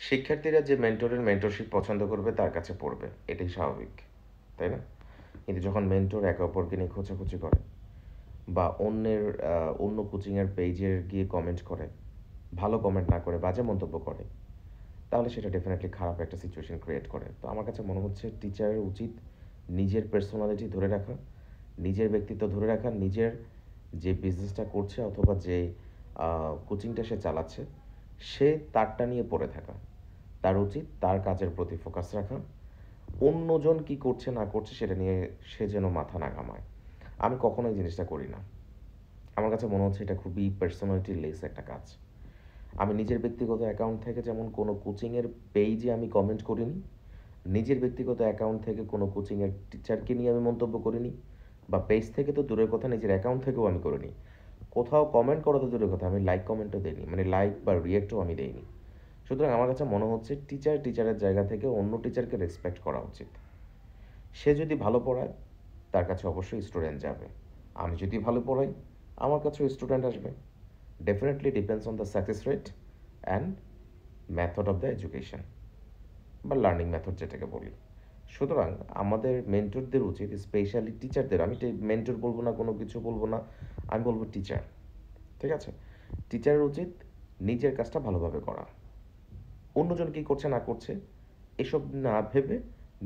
শিক্ষার্থীরা যে মেন্টরের মেন্টরশিপ পছন্দ করবে তার কাছে পড়বে, এটাই স্বাভাবিক, তাই না? কিন্তু যখন মেন্টর একে অপরকে নিয়ে খোঁচাখুচি করে বা অন্য কোচিংয়ের পেজে গিয়ে কমেন্ট করে, ভালো কমেন্ট না করে বাজে মন্তব্য করে, তাহলে সেটা ডেফিনেটলি খারাপ একটা সিচুয়েশন ক্রিয়েট করে। তো আমার কাছে মনে হচ্ছে টিচারের উচিত নিজের পার্সোনালিটি ধরে রাখা, নিজের ব্যক্তিত্ব ধরে রাখা, নিজের যে বিজনেসটা করছে অথবা যে কোচিংটা সে চালাচ্ছে, সে তারটা নিয়ে পড়ে থাকা। তার উচিত তার কাজের প্রতি ফোকাস রাখা। অন্যজন কি করছে না করছে সেটা নিয়ে সে যেন মাথা না ঘামায়। আমি কখনো এই জিনিসটা করি না। আমার কাছে মনে হচ্ছে এটা খুবই পার্সোনালিটি লেস একটা কাজ। আমি নিজের ব্যক্তিগত অ্যাকাউন্ট থেকে যেমন কোনো কোচিংয়ের পেইজে আমি কমেন্ট করিনি, নিজের ব্যক্তিগত অ্যাকাউন্ট থেকে কোনো কোচিংয়ের টিচারকে নিয়ে আমি মন্তব্য করিনি, বা পেজ থেকে তো দূরের কথা নিজের অ্যাকাউন্ট থেকেও আমি করিনি। কোথাও কমেন্ট করা তো দূরের কথা, আমি লাইক কমেন্টও দেইনি, মানে লাইক বা রিয়েক্টও আমি দেইনি। সুতরাং আমার কাছে মনে হচ্ছে টিচারের জায়গা থেকে অন্য টিচারকে রেসপেক্ট করা উচিত। সে যদি ভালো পড়ায় তার কাছে অবশ্যই স্টুডেন্ট যাবে। আমি যদি ভালো পড়াই আমার কাছেও স্টুডেন্ট আসবে। Definitely depends on the success rate and method of the education বা লার্নিং মেথড যেটাকে বলি। সুতরাং আমাদের মেন্টরদের উচিত, স্পেশালি টিচারদের, আমি মেন্টর বলবো না, কোনো কিছু বলবো না, আমি বলবো টিচার, ঠিক আছে? টিচারের উচিত নিজের কাজটা ভালোভাবে করা, অন্যজন কী করছে না করছে এসব না ভেবে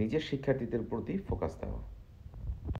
নিজের শিক্ষার্থীদের প্রতি ফোকাস দেওয়া।